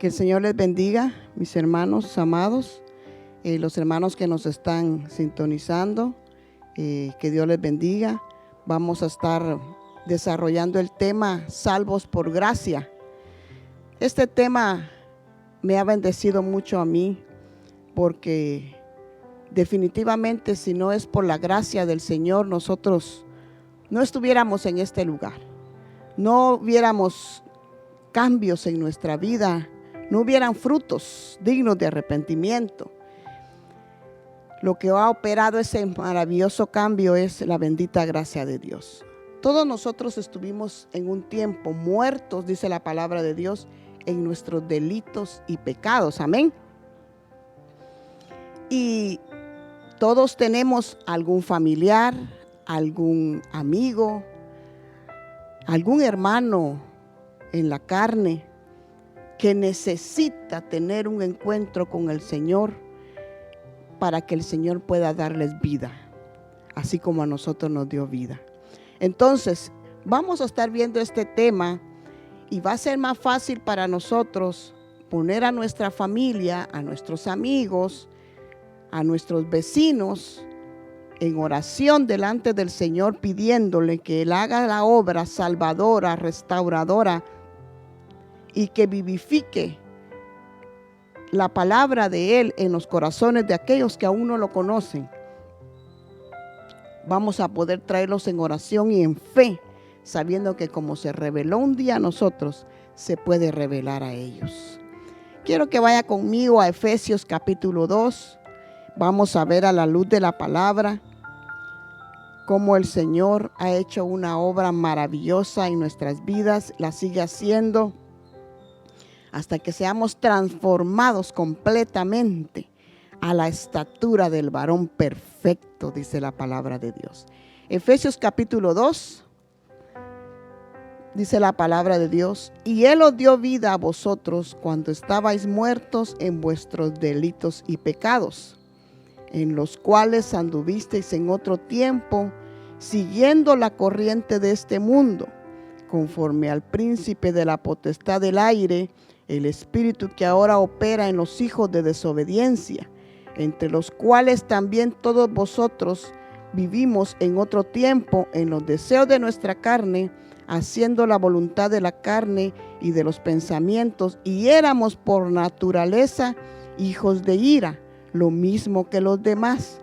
Que el Señor les bendiga, mis hermanos amados, los hermanos que nos están sintonizando, que Dios les bendiga. Vamos a estar desarrollando el tema Salvos por Gracia. Este tema me ha bendecido mucho a mí porque definitivamente si no es por la gracia del Señor, nosotros no estuviéramos en este lugar, no viéramos cambios en nuestra vida, no hubieran frutos dignos de arrepentimiento. Lo que ha operado ese maravilloso cambio es la bendita gracia de Dios. Todos nosotros estuvimos en un tiempo muertos, dice la palabra de Dios, en nuestros delitos y pecados. Amén. Y todos tenemos algún familiar, algún amigo, algún hermano en la carne que necesita tener un encuentro con el Señor para que el Señor pueda darles vida, así como a nosotros nos dio vida. Entonces, vamos a estar viendo este tema y va a ser más fácil para nosotros poner a nuestra familia, a nuestros amigos, a nuestros vecinos en oración delante del Señor, pidiéndole que Él haga la obra salvadora, restauradora y que vivifique la palabra de Él en los corazones de aquellos que aún no lo conocen. Vamos a poder traerlos en oración y en fe, sabiendo que como se reveló un día a nosotros, se puede revelar a ellos. Quiero que vaya conmigo a Efesios capítulo 2. Vamos a ver a la luz de la palabra cómo el Señor ha hecho una obra maravillosa en nuestras vidas, la sigue haciendo hasta que seamos transformados completamente a la estatura del varón perfecto, dice la palabra de Dios. Efesios capítulo 2, dice la palabra de Dios: y Él os dio vida a vosotros cuando estabais muertos en vuestros delitos y pecados, en los cuales anduvisteis en otro tiempo, siguiendo la corriente de este mundo, conforme al príncipe de la potestad del aire, el espíritu que ahora opera en los hijos de desobediencia, entre los cuales también todos vosotros vivimos en otro tiempo en los deseos de nuestra carne, haciendo la voluntad de la carne y de los pensamientos, y éramos por naturaleza hijos de ira, lo mismo que los demás.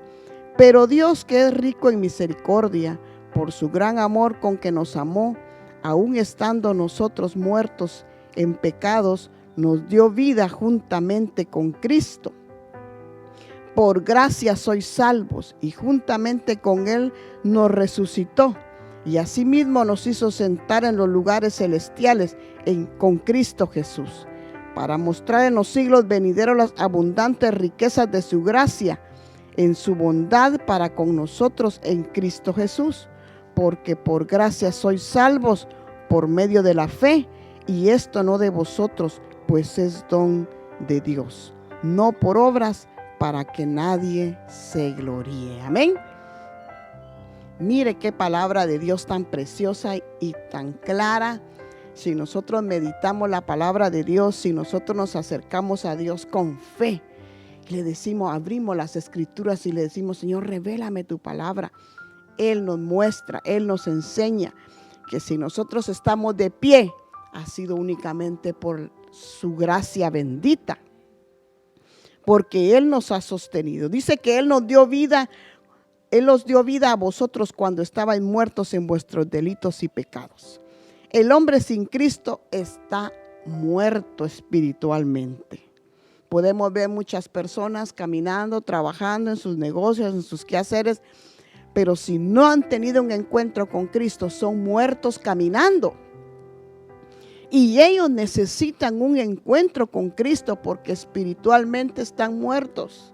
Pero Dios, que es rico en misericordia, por su gran amor con que nos amó, aun estando nosotros muertos en pecados, nos dio vida juntamente con Cristo. Por gracia sois salvos, y juntamente con Él nos resucitó, y asimismo nos hizo sentar en los lugares celestiales con Cristo Jesús, para mostrar en los siglos venideros las abundantes riquezas de su gracia, en su bondad para con nosotros en Cristo Jesús. Porque por gracia sois salvos por medio de la fe, y esto no de vosotros, pues es don de Dios, no por obras, para que nadie se gloríe. Amén. Mire qué palabra de Dios tan preciosa y tan clara. Si nosotros meditamos la palabra de Dios, si nosotros nos acercamos a Dios con fe, le decimos, abrimos las escrituras y le decimos: Señor, revélame tu palabra. Él nos muestra, Él nos enseña que si nosotros estamos de pie, ha sido únicamente por su gracia bendita, porque Él nos ha sostenido. Dice que Él nos dio vida, Él os dio vida a vosotros cuando estabais muertos en vuestros delitos y pecados. El hombre sin Cristo está muerto espiritualmente. Podemos ver muchas personas caminando, trabajando en sus negocios, en sus quehaceres, pero si no han tenido un encuentro con Cristo, son muertos caminando. Y ellos necesitan un encuentro con Cristo porque espiritualmente están muertos.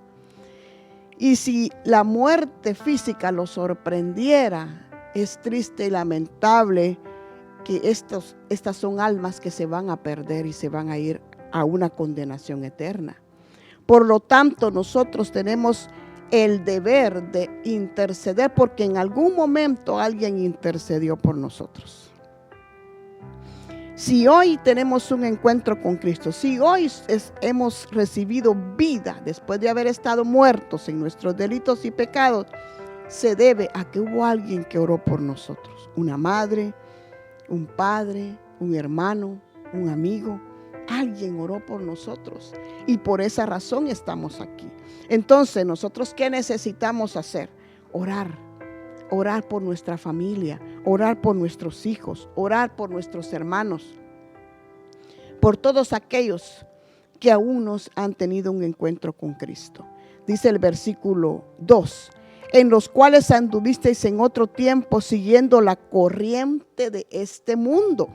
Y si la muerte física los sorprendiera, es triste y lamentable que estas son almas que se van a perder y se van a ir a una condenación eterna. Por lo tanto, nosotros tenemos el deber de interceder, porque en algún momento alguien intercedió por nosotros. Si hoy tenemos un encuentro con Cristo, si hoy hemos recibido vida después de haber estado muertos en nuestros delitos y pecados, se debe a que hubo alguien que oró por nosotros. Una madre, un padre, un hermano, un amigo. Alguien oró por nosotros y por esa razón estamos aquí. Entonces, ¿nosotros qué necesitamos hacer? Orar. Orar por nuestra familia, orar por nuestros hijos, orar por nuestros hermanos, por todos aquellos que aún no han tenido un encuentro con Cristo. Dice el versículo 2, en los cuales anduvisteis en otro tiempo siguiendo la corriente de este mundo.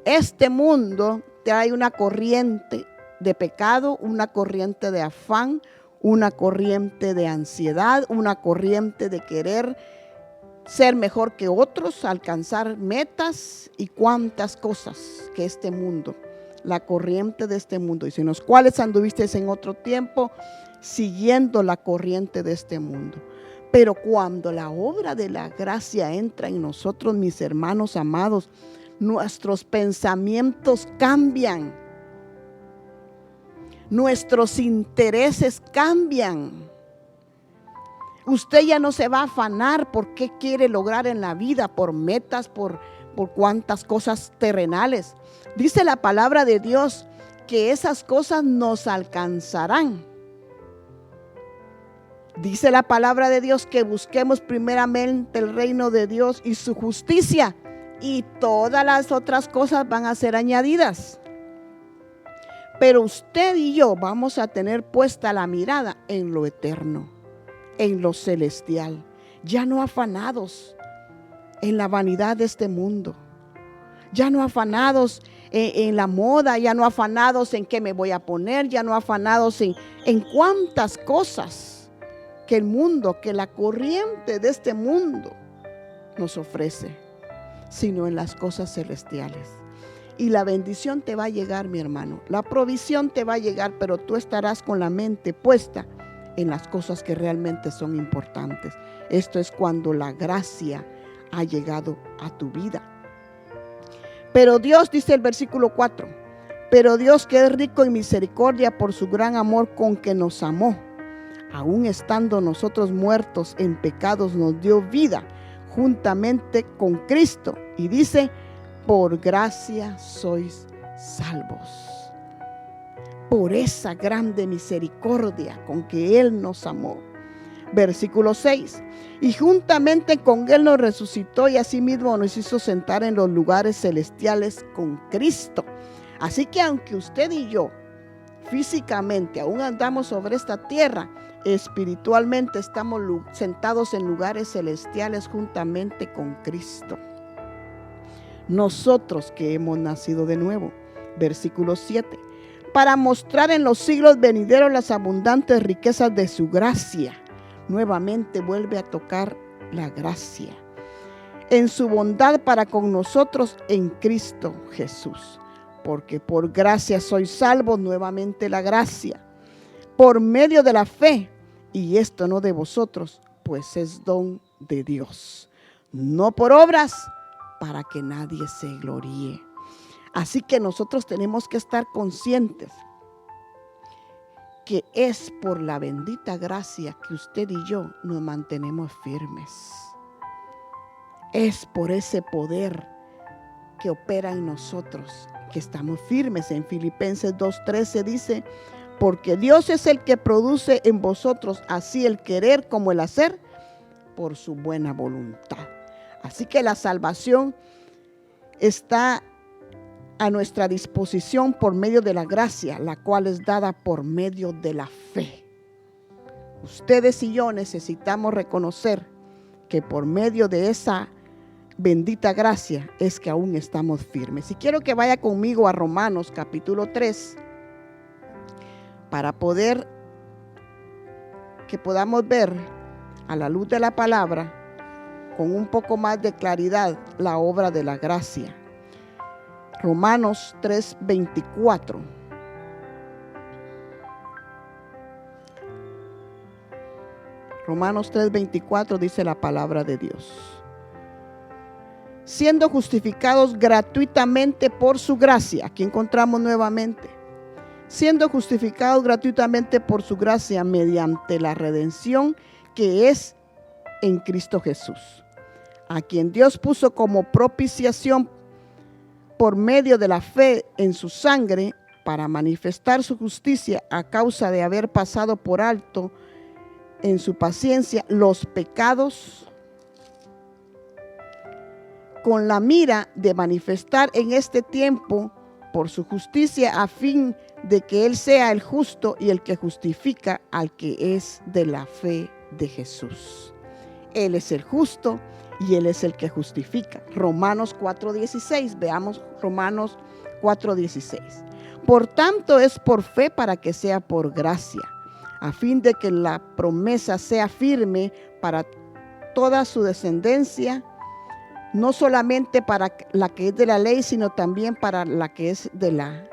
Este mundo trae una corriente de pecado, una corriente de afán, una corriente de ansiedad, una corriente de querer ser mejor que otros, alcanzar metas y cuantas cosas que este mundo, la corriente de este mundo. Dice, en los cuales anduvisteis en otro tiempo siguiendo la corriente de este mundo. Pero cuando la obra de la gracia entra en nosotros, mis hermanos amados, nuestros pensamientos cambian. Nuestros intereses cambian. Usted ya no se va a afanar por qué quiere lograr en la vida, por metas, por cuantas cosas terrenales. Dice la palabra de Dios que esas cosas nos alcanzarán. Dice la palabra de Dios que busquemos primeramente el reino de Dios y su justicia, y todas las otras cosas van a ser añadidas. Pero usted y yo vamos a tener puesta la mirada en lo eterno, en lo celestial, ya no afanados en la vanidad de este mundo, ya no afanados en la moda, ya no afanados en qué me voy a poner, ya no afanados en cuántas cosas que el mundo, que la corriente de este mundo nos ofrece, sino en las cosas celestiales. Y la bendición te va a llegar, mi hermano. La provisión te va a llegar, pero tú estarás con la mente puesta en las cosas que realmente son importantes. Esto es cuando la gracia ha llegado a tu vida. Pero Dios, dice el versículo 4, pero Dios, que es rico en misericordia por su gran amor con que nos amó, aun estando nosotros muertos en pecados, nos dio vida juntamente con Cristo. Y dice, por gracia sois salvos. Por esa grande misericordia con que Él nos amó. Versículo 6. Y juntamente con Él nos resucitó y asimismo nos hizo sentar en los lugares celestiales con Cristo. Así que aunque usted y yo físicamente aún andamos sobre esta tierra, espiritualmente estamos sentados en lugares celestiales juntamente con Cristo. Nosotros que hemos nacido de nuevo. Versículo 7. Para mostrar en los siglos venideros las abundantes riquezas de su gracia. Nuevamente vuelve a tocar la gracia. En su bondad para con nosotros en Cristo Jesús. Porque por gracia sois salvos, nuevamente la gracia. Por medio de la fe. Y esto no de vosotros, pues es don de Dios. No por obras, para que nadie se gloríe. Así que nosotros tenemos que estar conscientes que es por la bendita gracia que usted y yo nos mantenemos firmes. Es por ese poder que opera en nosotros que estamos firmes. En Filipenses 2:13 dice, porque Dios es el que produce en vosotros así el querer como el hacer por su buena voluntad. Así que la salvación está a nuestra disposición por medio de la gracia, la cual es dada por medio de la fe. Ustedes y yo necesitamos reconocer que por medio de esa bendita gracia es que aún estamos firmes. Y quiero que vaya conmigo a Romanos capítulo 3 para que podamos ver a la luz de la palabra con un poco más de claridad la obra de la gracia. Romanos 3:24. Romanos 3:24 dice la palabra de Dios. siendo justificados gratuitamente por su gracia. Aquí encontramos nuevamente, siendo justificados gratuitamente por su gracia mediante la redención que es en Cristo Jesús, a quien Dios puso como propiciación por medio de la fe en su sangre, para manifestar su justicia a causa de haber pasado por alto en su paciencia los pecados, con la mira de manifestar en este tiempo por su justicia, a fin de que Él sea el justo y el que justifica al que es de la fe de Jesús. Él es el justo y Él es el que justifica. Romanos 4:16, veamos Romanos 4:16. Por tanto es por fe para que sea por gracia, a fin de que la promesa sea firme para toda su descendencia, no solamente para la que es de la ley, sino también para la que es de la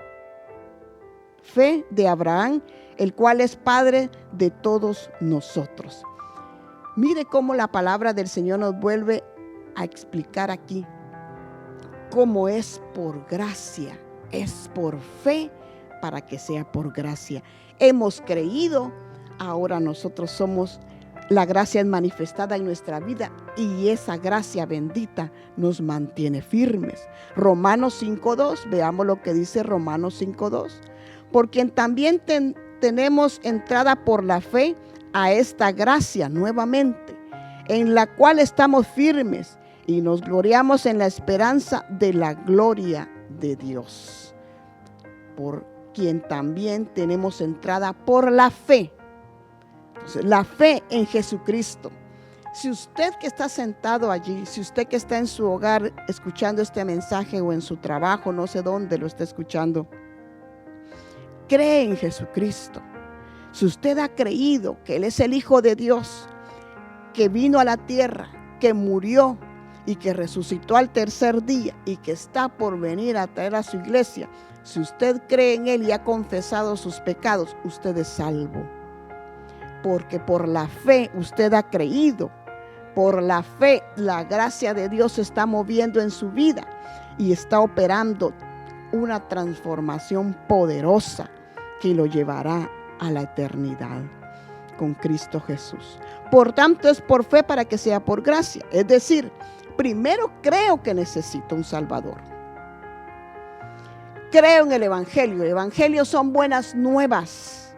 fe de Abraham, el cual es Padre de todos nosotros. Mire cómo la palabra del Señor nos vuelve a explicar aquí cómo es por gracia, es por fe para que sea por gracia. Hemos creído, ahora nosotros somos, la gracia es manifestada en nuestra vida y esa gracia bendita nos mantiene firmes. Romanos 5:2, veamos lo que dice Romanos 5:2. Por quien también tenemos entrada por la fe a esta gracia nuevamente, en la cual estamos firmes y nos gloriamos en la esperanza de la gloria de Dios. Por quien también tenemos entrada por la fe. Entonces, la fe en Jesucristo. Si usted que está sentado allí, si usted que está en su hogar escuchando este mensaje o en su trabajo, no sé dónde lo está escuchando, cree en Jesucristo. Si usted ha creído que Él es el Hijo de Dios, que vino a la tierra, que murió y que resucitó al tercer día y que está por venir a traer a su iglesia, si usted cree en Él y ha confesado sus pecados, usted es salvo. Porque por la fe usted ha creído. Por la fe la gracia de Dios se está moviendo en su vida y está operando una transformación poderosa que lo llevará a la eternidad con Cristo Jesús. Por tanto es por fe para que sea por gracia. Es decir, primero creo que necesito un Salvador. Creo en el Evangelio. El Evangelio son buenas nuevas.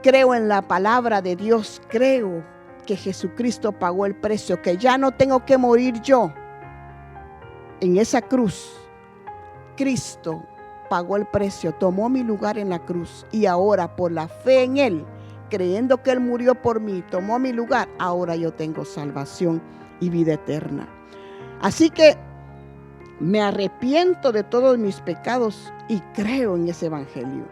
Creo en la palabra de Dios. Creo que Jesucristo pagó el precio, que ya no tengo que morir yo en esa cruz. Cristo pagó el precio, tomó mi lugar en la cruz y ahora por la fe en Él, creyendo que Él murió por mí, tomó mi lugar, ahora yo tengo salvación y vida eterna. Así que me arrepiento de todos mis pecados y creo en ese Evangelio.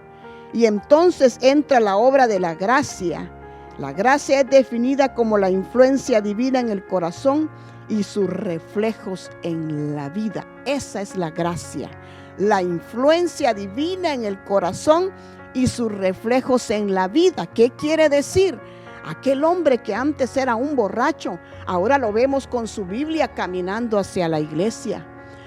Y entonces entra la obra de la gracia. La gracia es definida como la influencia divina en el corazón y sus reflejos en la vida. Esa es la gracia. La influencia divina en el corazón y sus reflejos en la vida. ¿Qué quiere decir? Aquel hombre que antes era un borracho, ahora lo vemos con su Biblia caminando hacia la iglesia.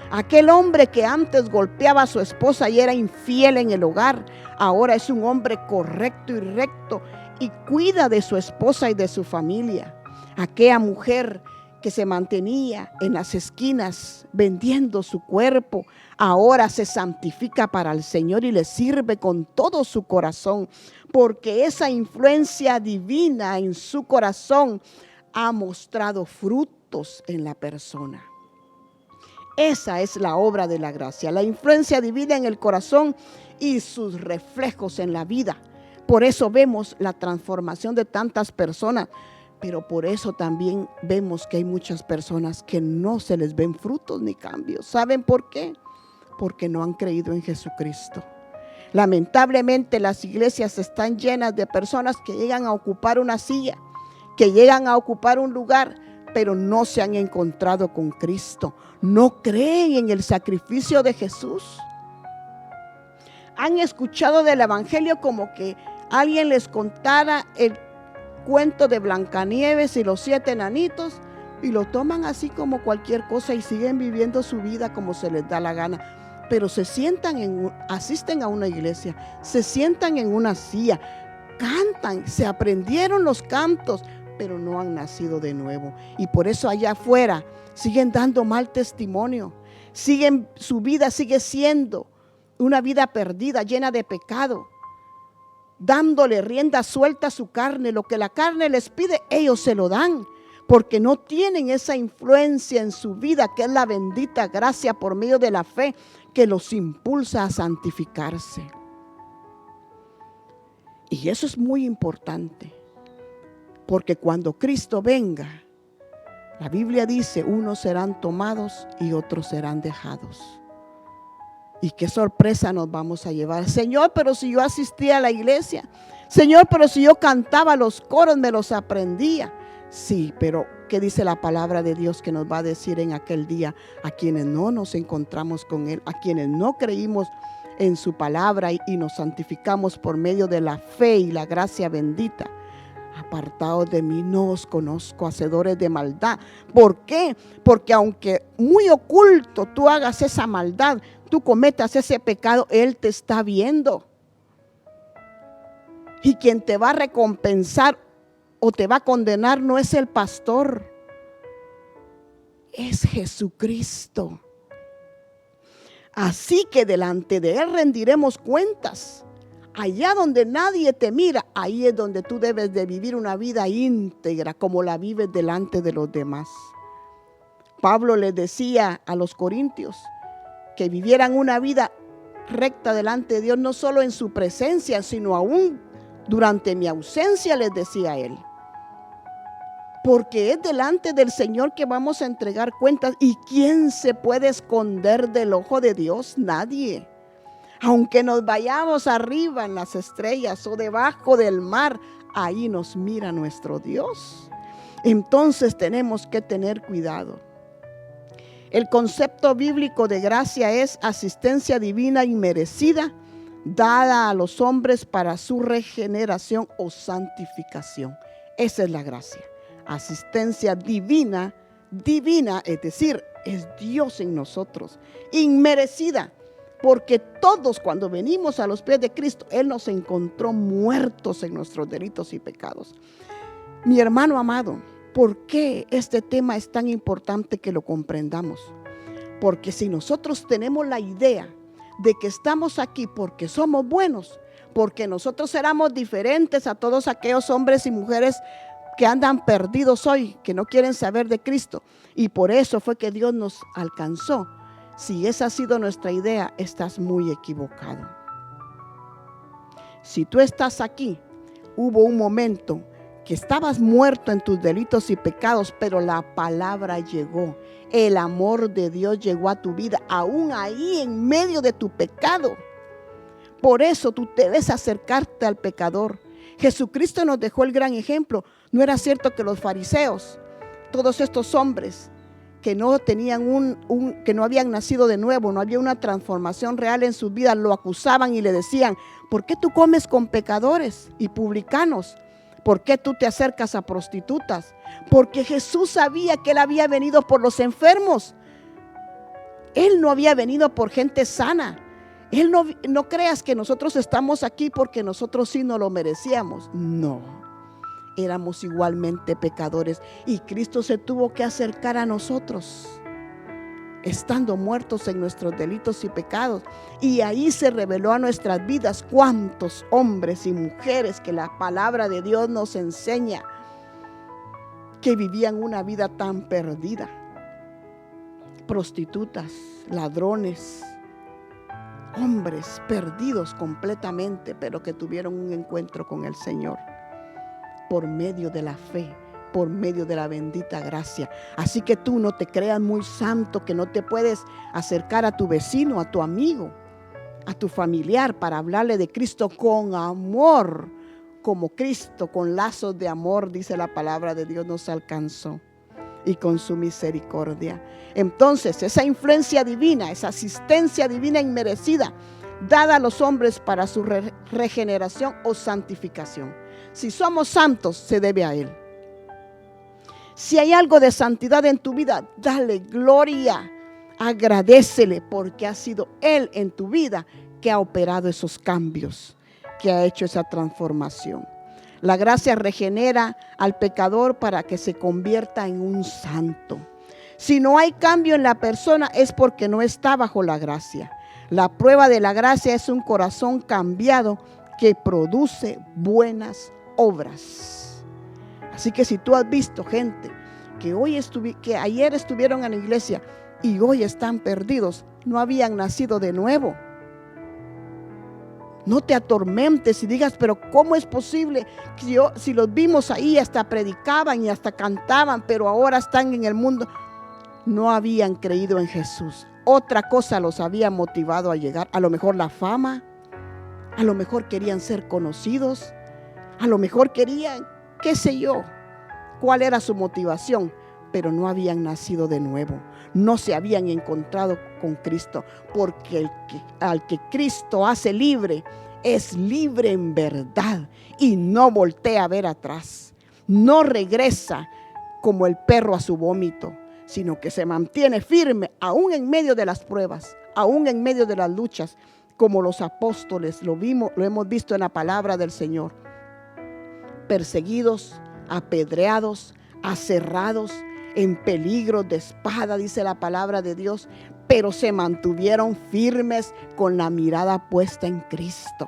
Aquel hombre que antes golpeaba a su esposa y era infiel en el hogar, ahora es un hombre correcto y recto y cuida de su esposa y de su familia. Aquella mujer que se mantenía en las esquinas vendiendo su cuerpo, ahora se santifica para el Señor y le sirve con todo su corazón, porque esa influencia divina en su corazón ha mostrado frutos en la persona. Esa es la obra de la gracia, la influencia divina en el corazón y sus reflejos en la vida. Por eso vemos la transformación de tantas personas, pero por eso también vemos que hay muchas personas que no se les ven frutos ni cambios. ¿Saben por qué? Porque no han creído en Jesucristo. Lamentablemente las iglesias están llenas de personas que llegan a ocupar una silla, que llegan a ocupar un lugar, pero no se han encontrado con Cristo. No creen en el sacrificio de Jesús. Han escuchado del Evangelio como que alguien les contara el cuento de Blancanieves y los 7 enanitos, y lo toman así como cualquier cosa y siguen viviendo su vida como se les da la gana. Pero se sientan asisten a una iglesia, se sientan en una silla, cantan, se aprendieron los cantos, pero no han nacido de nuevo. Y por eso allá afuera siguen dando mal testimonio. Su vida sigue siendo una vida perdida, llena de pecado, dándole rienda suelta a su carne. Lo que la carne les pide, ellos se lo dan, porque no tienen esa influencia en su vida, que es la bendita gracia por medio de la fe, que los impulsa a santificarse. Y eso es muy importante, porque cuando Cristo venga, la Biblia dice, unos serán tomados y otros serán dejados. Y qué sorpresa nos vamos a llevar. Señor, pero si yo asistía a la iglesia. Señor, pero si yo cantaba los coros, me los aprendía. Sí, pero ¿qué dice la palabra de Dios que nos va a decir en aquel día a quienes no nos encontramos con Él, a quienes no creímos en su palabra y nos santificamos por medio de la fe y la gracia bendita? Apartados de mí, no os conozco, hacedores de maldad. ¿Por qué? Porque aunque muy oculto tú hagas esa maldad, tú cometas ese pecado, Él te está viendo. Y quien te va a recompensar o te va a condenar no es el pastor, es Jesucristo. Así que delante de Él rendiremos cuentas. Allá donde nadie te mira, ahí es donde tú debes de vivir una vida íntegra, como la vives delante de los demás. Pablo les decía a los corintios que vivieran una vida recta delante de Dios, no solo en su presencia, sino aún durante mi ausencia, les decía él. Porque es delante del Señor que vamos a entregar cuentas. ¿Y quién se puede esconder del ojo de Dios? Nadie. Aunque nos vayamos arriba en las estrellas o debajo del mar, ahí nos mira nuestro Dios. Entonces tenemos que tener cuidado. El concepto bíblico de gracia es asistencia divina inmerecida, dada a los hombres para su regeneración o santificación. Esa es la gracia. Asistencia divina, es decir, es Dios en nosotros, inmerecida. Porque todos cuando venimos a los pies de Cristo, Él nos encontró muertos en nuestros delitos y pecados. Mi hermano amado, ¿por qué este tema es tan importante que lo comprendamos? Porque si nosotros tenemos la idea de que estamos aquí porque somos buenos, porque nosotros éramos diferentes a todos aquellos hombres y mujeres que andan perdidos hoy, que no quieren saber de Cristo, y por eso fue que Dios nos alcanzó. Si esa ha sido nuestra idea, estás muy equivocado. Si tú estás aquí, hubo un momento que estabas muerto en tus delitos y pecados, pero la palabra llegó. El amor de Dios llegó a tu vida, aún ahí en medio de tu pecado. Por eso tú debes acercarte al pecador. Jesucristo nos dejó el gran ejemplo. ¿No era cierto que los fariseos, todos estos hombres que no tenían que no habían nacido de nuevo, no había una transformación real en sus vidas, lo acusaban y le decían: ¿por qué tú comes con pecadores y publicanos? ¿Por qué tú te acercas a prostitutas? Porque Jesús sabía que Él había venido por los enfermos. Él no había venido por gente sana. Él no creas que nosotros estamos aquí porque nosotros sí no lo merecíamos. No. Éramos igualmente pecadores y Cristo se tuvo que acercar a nosotros, estando muertos en nuestros delitos y pecados, y ahí se reveló a nuestras vidas cuántos hombres y mujeres que la palabra de Dios nos enseña que vivían una vida tan perdida, prostitutas, ladrones, hombres perdidos completamente, pero que tuvieron un encuentro con el Señor por medio de la fe, por medio de la bendita gracia. Así que tú no te creas muy santo, que no te puedes acercar a tu vecino, a tu amigo, a tu familiar para hablarle de Cristo con amor, como Cristo con lazos de amor, dice la palabra de Dios, nos alcanzó, y con su misericordia. Entonces esa influencia divina, esa asistencia divina inmerecida, dada a los hombres para su regeneración o santificación. Si somos santos, se debe a Él. Si hay algo de santidad en tu vida, dale gloria. Agradécele porque ha sido Él en tu vida que ha operado esos cambios, que ha hecho esa transformación. La gracia regenera al pecador para que se convierta en un santo. Si no hay cambio en la persona es porque no está bajo la gracia. La prueba de la gracia es un corazón cambiado que produce buenas obras. Así que si tú has visto gente que ayer estuvieron en la iglesia y hoy están perdidos, no habían nacido de nuevo. No te atormentes y digas, pero ¿cómo es posible que si los vimos ahí hasta predicaban y hasta cantaban, pero ahora están en el mundo? No habían creído en Jesús. Otra cosa los había motivado a llegar. A lo mejor la fama, a lo mejor querían ser conocidos, a lo mejor querían, qué sé yo, cuál era su motivación, pero no habían nacido de nuevo. No se habían encontrado con Cristo, porque al que Cristo hace libre, es libre en verdad y no voltea a ver atrás. No regresa como el perro a su vómito, sino que se mantiene firme aún en medio de las pruebas, aún en medio de las luchas, como los apóstoles lo hemos visto en la palabra del Señor. Perseguidos, apedreados, aserrados, en peligro de espada, dice la palabra de Dios, pero se mantuvieron firmes con la mirada puesta en Cristo.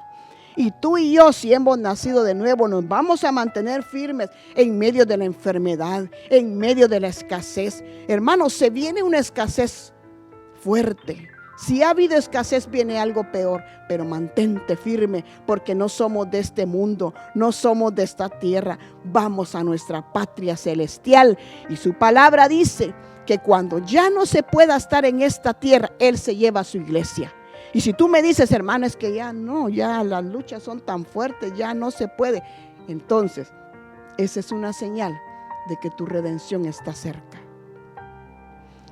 Y tú y yo, si hemos nacido de nuevo, nos vamos a mantener firmes en medio de la enfermedad, en medio de la escasez. Hermanos, se viene una escasez fuerte. Si ha habido escasez, viene algo peor, pero mantente firme porque no somos de este mundo, no somos de esta tierra, vamos a nuestra patria celestial. Y su palabra dice que cuando ya no se pueda estar en esta tierra, Él se lleva a su iglesia. Y si tú me dices, hermano, es que ya no, ya las luchas son tan fuertes, ya no se puede, entonces esa es una señal de que tu redención está cerca.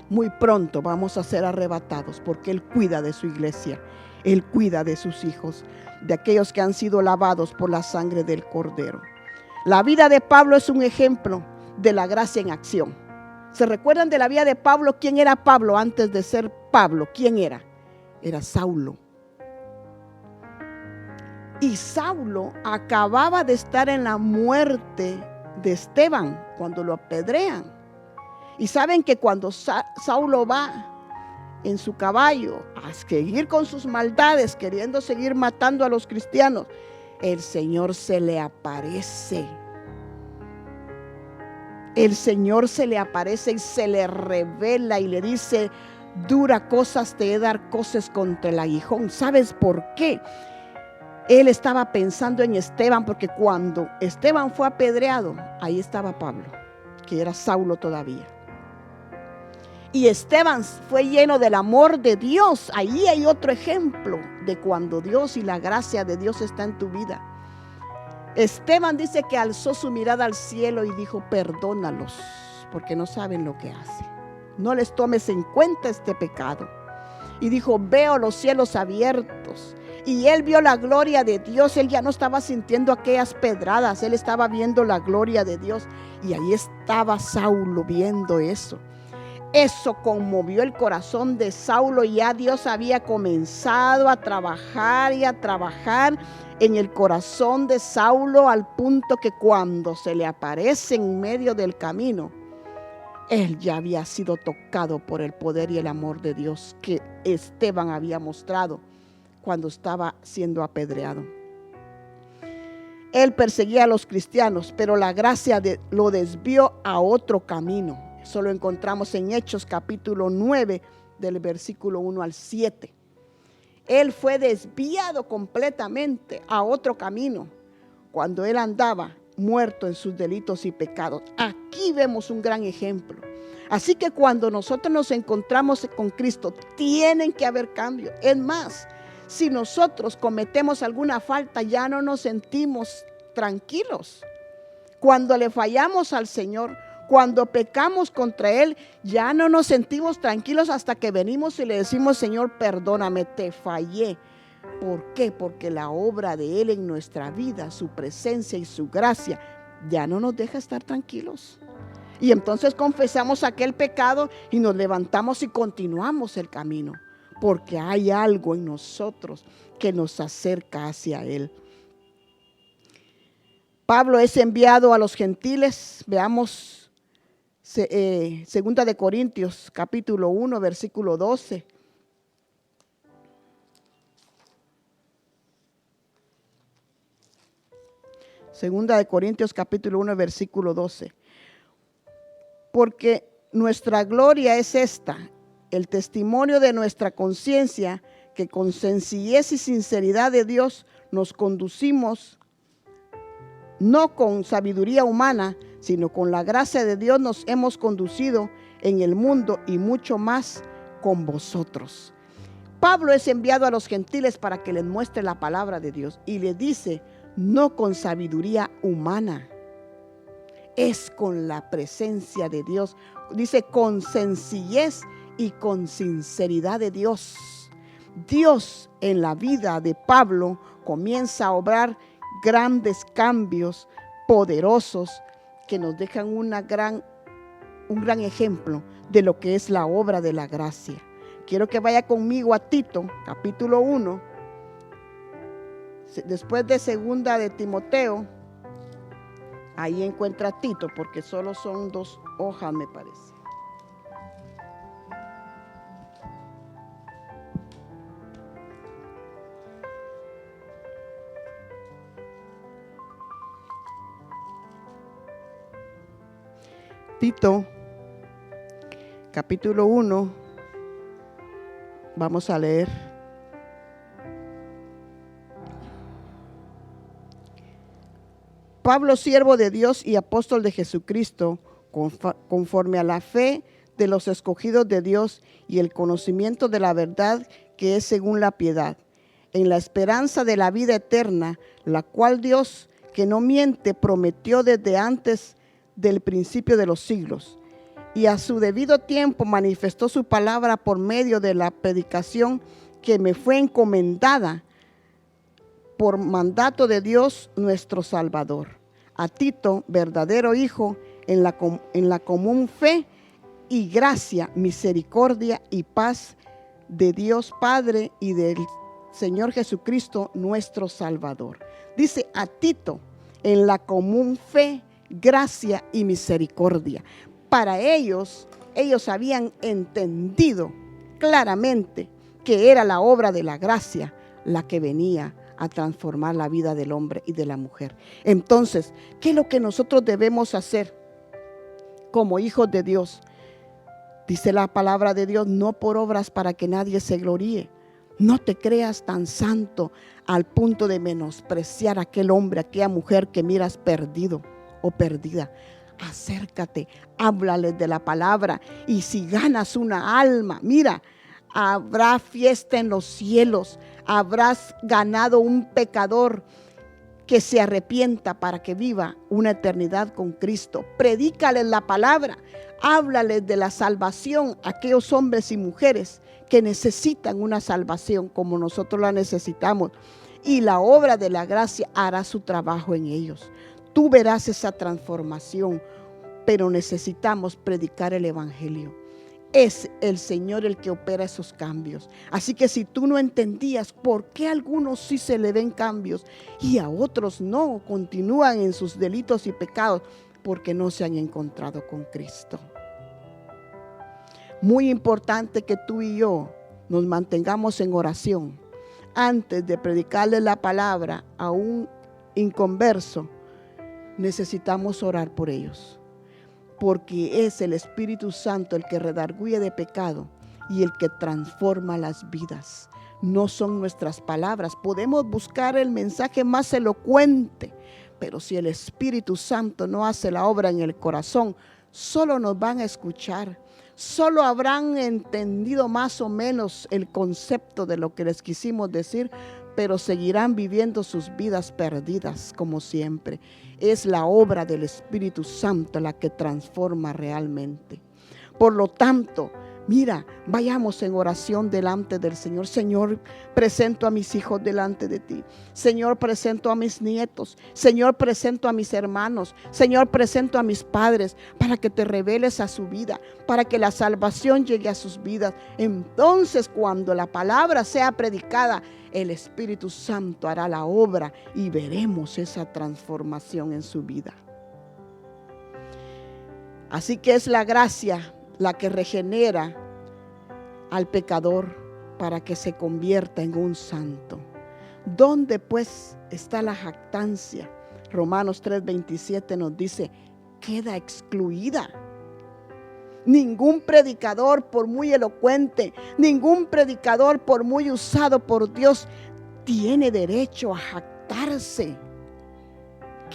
Muy pronto vamos a ser arrebatados porque Él cuida de su iglesia. Él cuida de sus hijos, de aquellos que han sido lavados por la sangre del Cordero. La vida de Pablo es un ejemplo de la gracia en acción. ¿Se recuerdan de la vida de Pablo? ¿Quién era Pablo antes de ser Pablo? ¿Quién era? Era Saulo. Y Saulo acababa de estar en la muerte de Esteban cuando lo apedrean. Y saben que cuando Saulo va en su caballo a seguir con sus maldades, queriendo seguir matando a los cristianos, el Señor se le aparece. El Señor se le aparece y se le revela y le dice: dura cosas te he de dar cosas contra el aguijón. ¿Sabes por qué? Él estaba pensando en Esteban, porque cuando Esteban fue apedreado, ahí estaba Pablo, que era Saulo todavía. Y Esteban fue lleno del amor de Dios. Ahí hay otro ejemplo de cuando Dios y la gracia de Dios está en tu vida. Esteban dice que alzó su mirada al cielo y dijo: perdónalos, porque no saben lo que hacen. No les tomes en cuenta este pecado. Y dijo: veo los cielos abiertos. Y él vio la gloria de Dios. Él ya no estaba sintiendo aquellas pedradas, él estaba viendo la gloria de Dios. Y ahí estaba Saulo viendo eso. Eso conmovió el corazón de Saulo y ya Dios había comenzado a trabajar y a trabajar en el corazón de Saulo, al punto que cuando se le aparece en medio del camino, él ya había sido tocado por el poder y el amor de Dios que Esteban había mostrado cuando estaba siendo apedreado. Él perseguía a los cristianos, pero la gracia lo desvió a otro camino. Eso lo encontramos en Hechos capítulo 9 del versículo 1 al 7. Él fue desviado completamente a otro camino cuando él andaba muerto en sus delitos y pecados. Aquí vemos un gran ejemplo. Así que cuando nosotros nos encontramos con Cristo, tienen que haber cambios. Es más, si nosotros cometemos alguna falta, ya no nos sentimos tranquilos. Cuando le fallamos al Señor, cuando pecamos contra Él, ya no nos sentimos tranquilos hasta que venimos y le decimos: Señor, perdóname, te fallé. ¿Por qué? Porque la obra de Él en nuestra vida, su presencia y su gracia, ya no nos deja estar tranquilos. Y entonces confesamos aquel pecado y nos levantamos y continuamos el camino, porque hay algo en nosotros que nos acerca hacia Él. Pablo es enviado a los gentiles. Veamos 2 de Corintios capítulo 1 versículo 12. Segunda de Corintios capítulo 1 versículo 12. Porque nuestra gloria es esta, el testimonio de nuestra conciencia, que con sencillez y sinceridad de Dios nos conducimos, no con sabiduría humana, sino con la gracia de Dios nos hemos conducido en el mundo y mucho más con vosotros. Pablo es enviado a los gentiles para que les muestre la palabra de Dios y le dice, no con sabiduría humana, es con la presencia de Dios. Dice con sencillez y con sinceridad de Dios. Dios en la vida de Pablo comienza a obrar grandes cambios poderosos que nos dejan un gran ejemplo de lo que es la obra de la gracia. Quiero que vaya conmigo a Tito, capítulo 1, después de 2 de Timoteo. Ahí encuentra Tito, porque solo son 2 hojas, me parece. Tito, capítulo 1, vamos a leer. Pablo, siervo de Dios y apóstol de Jesucristo, conforme a la fe de los escogidos de Dios y el conocimiento de la verdad que es según la piedad, en la esperanza de la vida eterna, la cual Dios, que no miente, prometió desde antes del principio de los siglos, y a su debido tiempo manifestó su palabra por medio de la predicación que me fue encomendada por mandato de Dios nuestro Salvador. A Tito, verdadero hijo, en la común fe y gracia, misericordia y paz de Dios Padre y del Señor Jesucristo nuestro Salvador. Dice a Tito, en la común fe, gracia y misericordia. Para ellos habían entendido claramente que era la obra de la gracia la que venía a transformar la vida del hombre y de la mujer. Entonces, ¿qué es lo que nosotros debemos hacer como hijos de Dios? Dice la palabra de Dios, no por obras para que nadie se gloríe. No te creas tan santo al punto de menospreciar a aquel hombre, a aquella mujer que miras perdido o perdida. Acércate, háblales de la palabra, y si ganas una alma, mira, habrá fiesta en los cielos, habrás ganado un pecador que se arrepienta para que viva una eternidad con Cristo. Predícales la palabra, háblales de la salvación a aquellos hombres y mujeres que necesitan una salvación como nosotros la necesitamos, y la obra de la gracia hará su trabajo en ellos. Tú verás esa transformación, pero necesitamos predicar el evangelio. Es el Señor el que opera esos cambios. Así que si tú no entendías por qué a algunos sí se le ven cambios y a otros no, continúan en sus delitos y pecados, porque no se han encontrado con Cristo. Muy importante que tú y yo nos mantengamos en oración antes de predicarle la palabra a un inconverso. Necesitamos orar por ellos, porque es el Espíritu Santo el que redarguye de pecado y el que transforma las vidas. No son nuestras palabras. Podemos buscar el mensaje más elocuente, pero si el Espíritu Santo no hace la obra en el corazón, solo nos van a escuchar, solo habrán entendido más o menos el concepto de lo que les quisimos decir, pero seguirán viviendo sus vidas perdidas como siempre. Es la obra del Espíritu Santo la que transforma realmente. Por lo tanto, Mira, vayamos en oración delante del Señor. Señor, presento a mis hijos delante de ti. Señor, presento a mis nietos. Señor, presento a mis hermanos. Señor, presento a mis padres para que te reveles a su vida, para que la salvación llegue a sus vidas. Entonces, cuando la palabra sea predicada, el Espíritu Santo hará la obra y veremos esa transformación en su vida. Así que es la gracia la que regenera al pecador para que se convierta en un santo. ¿Dónde pues está la jactancia? Romanos 3:27 nos dice, queda excluida. Ningún predicador, por muy elocuente, ningún predicador, por muy usado por Dios, tiene derecho a jactarse.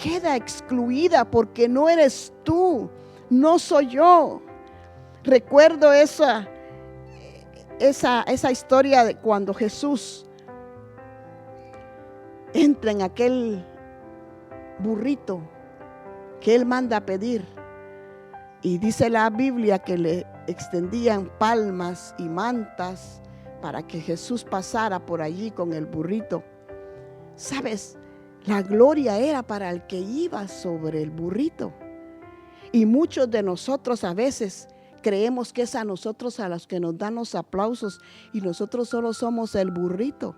Queda excluida porque no eres tú, no soy yo. Recuerdo esa historia de cuando Jesús entra en aquel burrito que él manda a pedir. Y dice la Biblia que le extendían palmas y mantas para que Jesús pasara por allí con el burrito. ¿Sabes? La gloria era para el que iba sobre el burrito. Y muchos de nosotros a veces creemos que es a nosotros a los que nos dan los aplausos y nosotros solo somos el burrito.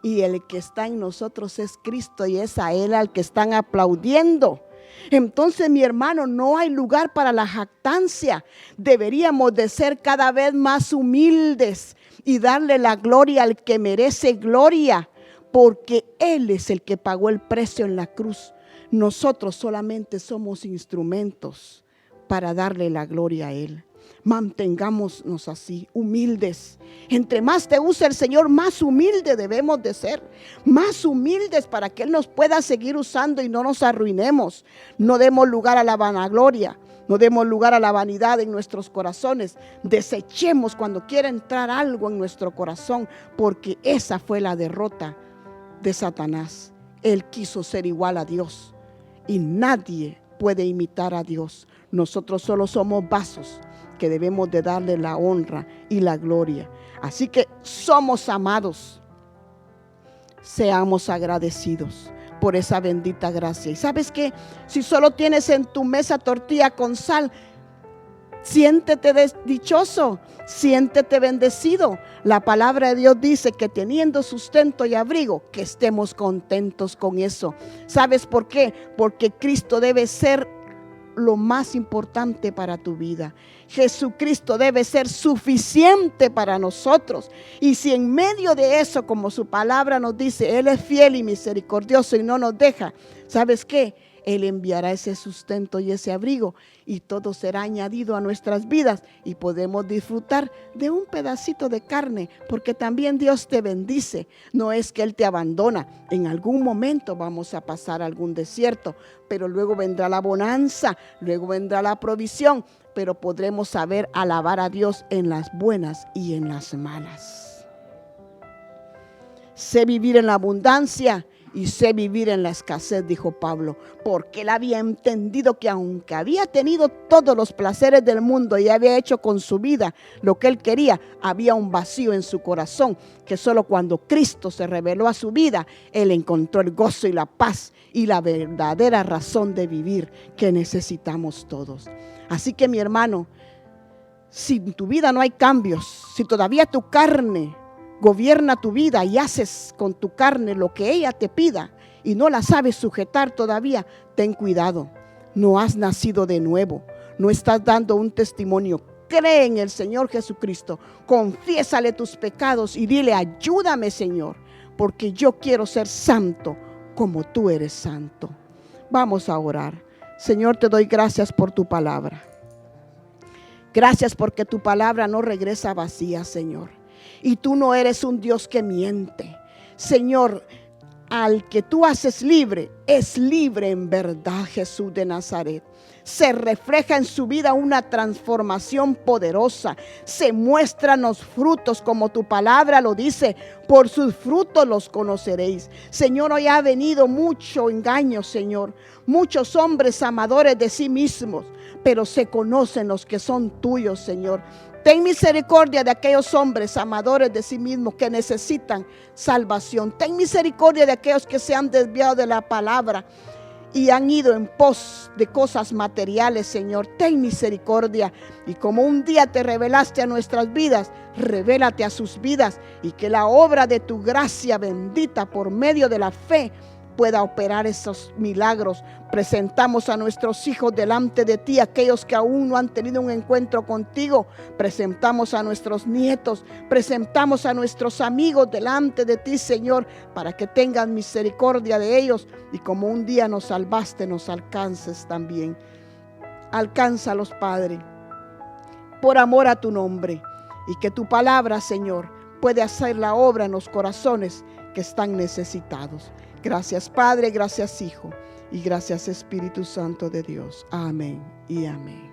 Y el que está en nosotros es Cristo y es a Él al que están aplaudiendo. Entonces, mi hermano, no hay lugar para la jactancia. Deberíamos de ser cada vez más humildes y darle la gloria al que merece gloria, porque Él es el que pagó el precio en la cruz. Nosotros solamente somos instrumentos para darle la gloria a Él. Mantengámonos así, humildes. Entre más te use el Señor, más humildes debemos de ser. Más humildes para que Él nos pueda seguir usando y no nos arruinemos. No demos lugar a la vanagloria. No demos lugar a la vanidad en nuestros corazones. Desechemos cuando quiera entrar algo en nuestro corazón, porque esa fue la derrota de Satanás. Él quiso ser igual a Dios y nadie puede imitar a Dios. Nosotros solo somos vasos que debemos de darle la honra y la gloria. Así que somos amados. Seamos agradecidos por esa bendita gracia. Y sabes que si solo tienes en tu mesa tortilla con sal, siéntete dichoso, siéntete bendecido. La palabra de Dios dice que teniendo sustento y abrigo, que estemos contentos con eso. ¿Sabes por qué? Porque Cristo debe ser lo más importante para tu vida. Jesucristo debe ser suficiente para nosotros. Y si en medio de eso, como su palabra nos dice, Él es fiel y misericordioso y no nos deja, ¿sabes qué? Él enviará ese sustento y ese abrigo y todo será añadido a nuestras vidas y podemos disfrutar de un pedacito de carne, porque también Dios te bendice. No es que Él te abandona. En algún momento vamos a pasar algún desierto, pero luego vendrá la bonanza, luego vendrá la provisión, pero podremos saber alabar a Dios en las buenas y en las malas. Sé vivir en la abundancia y sé vivir en la escasez, dijo Pablo, porque él había entendido que aunque había tenido todos los placeres del mundo y había hecho con su vida lo que él quería, había un vacío en su corazón, que solo cuando Cristo se reveló a su vida, él encontró el gozo y la paz y la verdadera razón de vivir que necesitamos todos. Así que, mi hermano, si en tu vida no hay cambios, si todavía tu carne gobierna tu vida y haces con tu carne lo que ella te pida y no la sabes sujetar todavía, ten cuidado. No has nacido de nuevo, no estás dando un testimonio. Cree en el Señor Jesucristo, confiésale tus pecados y dile: ayúdame, Señor, porque yo quiero ser santo como tú eres santo. Vamos a orar. Señor, te doy gracias por tu palabra. Gracias porque tu palabra no regresa vacía, Señor. Y tú no eres un Dios que miente. Señor, al que tú haces libre, es libre en verdad, Jesús de Nazaret. Se refleja en su vida una transformación poderosa. Se muestran los frutos como tu palabra lo dice. Por sus frutos los conoceréis. Señor, hoy ha venido mucho engaño, Señor. Muchos hombres amadores de sí mismos, pero se conocen los que son tuyos, Señor. Ten misericordia de aquellos hombres amadores de sí mismos que necesitan salvación. Ten misericordia de aquellos que se han desviado de la palabra y han ido en pos de cosas materiales, Señor. Ten misericordia. Y como un día te revelaste a nuestras vidas, revélate a sus vidas, y que la obra de tu gracia bendita por medio de la fe pueda operar esos milagros. Presentamos a nuestros hijos delante de ti, aquellos que aún no han tenido un encuentro contigo. Presentamos a nuestros nietos, presentamos a nuestros amigos delante de ti, Señor, para que tengan misericordia de ellos, y como un día nos salvaste, nos alcances también. Alcánzalos, Padre, por amor a tu nombre, y que tu palabra, Señor, puede hacer la obra en los corazones que están necesitados. Gracias, Padre, gracias, Hijo, y gracias, Espíritu Santo de Dios. Amén y amén.